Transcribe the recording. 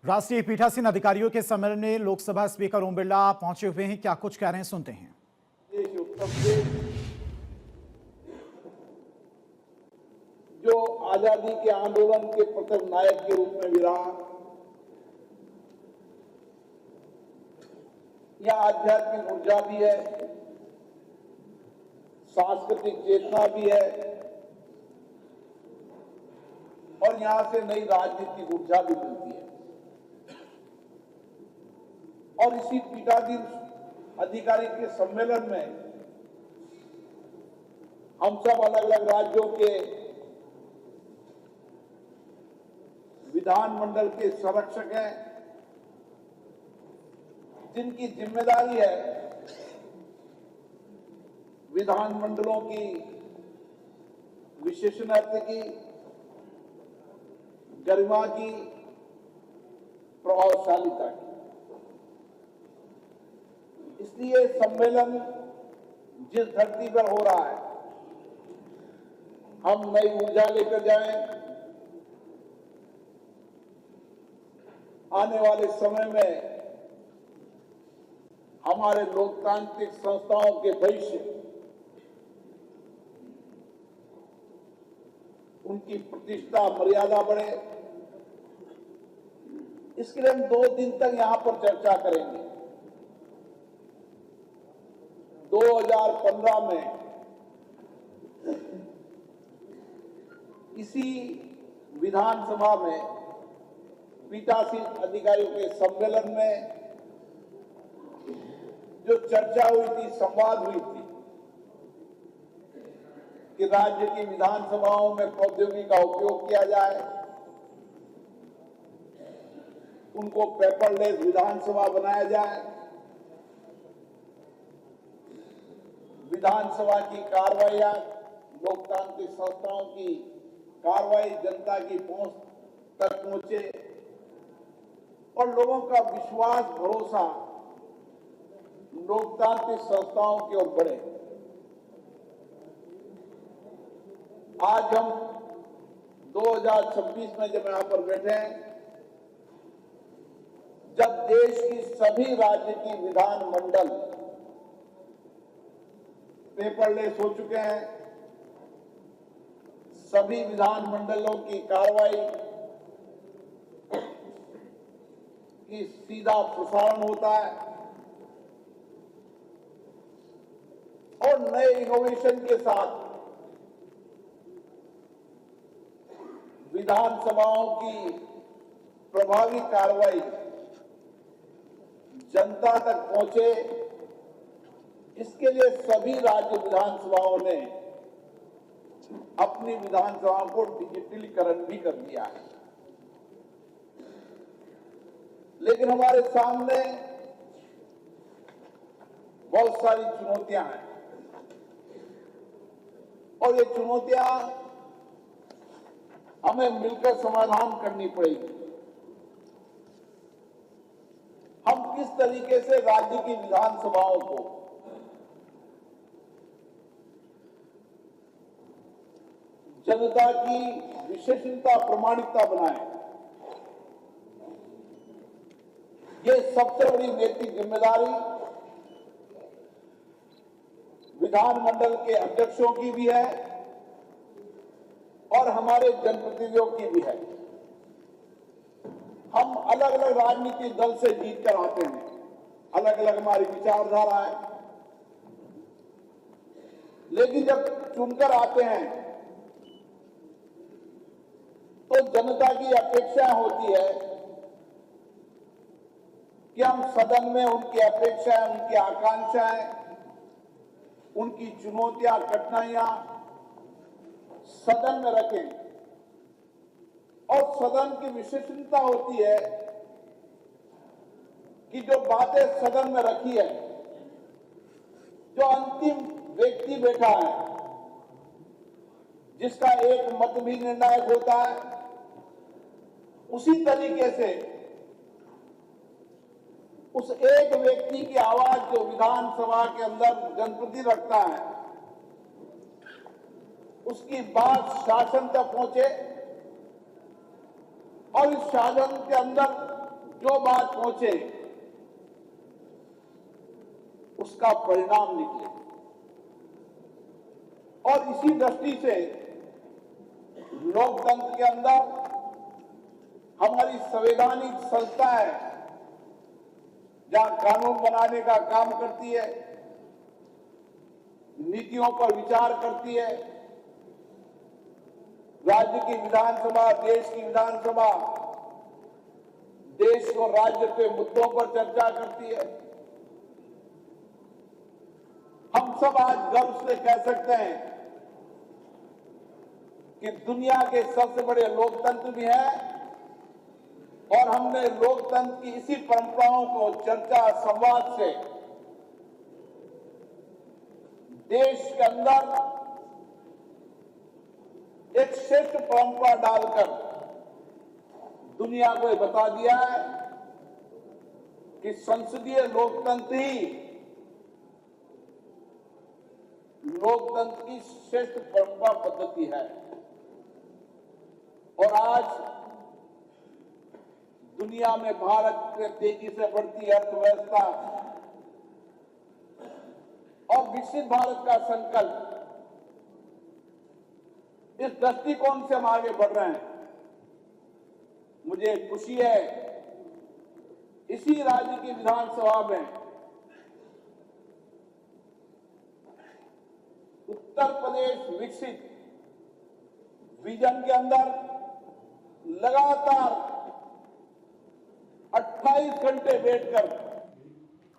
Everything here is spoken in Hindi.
राष्ट्रीय पीठासीन अधिकारियों के सम्मेलन में लोकसभा स्पीकर ओम बिरला पहुंचे हुए हैं। क्या कुछ कह रहे हैं, सुनते हैं। जो आजादी के आंदोलन के प्रथम नायक के रूप में भी रहा, यह आध्यात्मिक ऊर्जा भी है, सांस्कृतिक चेतना भी है और यहां से नई राजनीतिक ऊर्जा भी मिलती है। और इसी पीठासीन अधिकारी के सम्मेलन में हम सब अलग अलग राज्यों के विधानमंडल के संरक्षक हैं, जिनकी जिम्मेदारी है विधानमंडलों की विशेषणत्व की, गरिमा की, प्रभावशालीता की। इसलिए सम्मेलन जिस धरती पर हो रहा है, हम नई ऊर्जा लेकर जाएं, आने वाले समय में हमारे लोकतांत्रिक संस्थाओं के भविष्य, उनकी प्रतिष्ठा मर्यादा बढ़े, इसके लिए हम 2 दिन तक यहां पर चर्चा करेंगे। 2015 में इसी विधानसभा में पीठासीन अधिकारियों के सम्मेलन में जो चर्चा हुई थी, संवाद हुई थी कि राज्य की विधानसभाओं में प्रौद्योगिकी का उपयोग किया जाए, उनको पेपरलेस विधानसभा बनाया जाए, विधानसभा की कार्रवाइयां, लोकतांत्रिक संस्थाओं की कार्रवाई जनता की पहुंच तक पहुंचे और लोगों का विश्वास, भरोसा लोकतांत्रिक संस्थाओं की ओर बढ़े। आज हम 2026 में जब यहां पर बैठे हैं, जब देश की सभी राज्य की विधानमंडल पेपरलेस हो चुके हैं, सभी विधानमंडलों की कार्रवाई की सीधा प्रसारण होता है और नए इनोवेशन के साथ विधानसभाओं की प्रभावी कार्रवाई जनता तक पहुंचे, इसके लिए सभी राज्य विधानसभाओं ने अपनी विधानसभाओं को डिजिटलीकरण भी कर दिया है। लेकिन हमारे सामने बहुत सारी चुनौतियां हैं और ये चुनौतियां हमें मिलकर समाधान करनी पड़ेगी। हम किस तरीके से राज्य की विधानसभाओं को जनता की विशेषता प्रमाणिकता बनाएं, ये सबसे बड़ी नैतिक जिम्मेदारी विधानमंडल के अध्यक्षों की भी है और हमारे जनप्रतिनिधियों की भी है। हम अलग अलग राजनीतिक दल से जीत कर आते हैं, अलग अलग हमारी विचारधारा है, लेकिन जब चुनकर आते हैं तो जनता की अपेक्षा होती है कि हम सदन में उनकी अपेक्षाएं, उनकी आकांक्षाएं, उनकी चुनौतियां, कठिनाइयां सदन में रखें। और सदन की विशेषता होती है कि जो बातें सदन में रखी है, जो अंतिम व्यक्ति बैठा है, जिसका एक मत भी निर्णायक होता है, उसी तरीके से उस एक व्यक्ति की आवाज जो विधानसभा के अंदर जनप्रतिनिधि रखता है, उसकी बात शासन तक पहुंचे और इस शासन के अंदर जो बात पहुंचे उसका परिणाम निकले। और इसी दृष्टि से लोकतंत्र के अंदर हमारी संवैधानिक संस्थाएं जहां कानून बनाने का काम करती है, नीतियों पर विचार करती है, राज्य की विधानसभा, देश की विधानसभा देश और राज्य के मुद्दों पर चर्चा करती है। हम सब आज गर्व से कह सकते हैं कि दुनिया के सबसे बड़े लोकतंत्र भी हैं और हमने लोकतंत्र की इसी परंपराओं को चर्चा संवाद से देश के अंदर एक श्रेष्ठ परंपरा डालकर दुनिया को ये बता दिया है कि संसदीय लोकतंत्र ही लोकतंत्र की श्रेष्ठ परंपरा पद्धति है। और आज दुनिया में भारत के तेजी से बढ़ती अर्थव्यवस्था और विकसित भारत का संकल्प, इस दृष्टिकोण से हम आगे बढ़ रहे हैं। मुझे खुशी है इसी राज्य की विधानसभा में उत्तर प्रदेश विकसित विजन के अंदर लगातार 28 घंटे बैठकर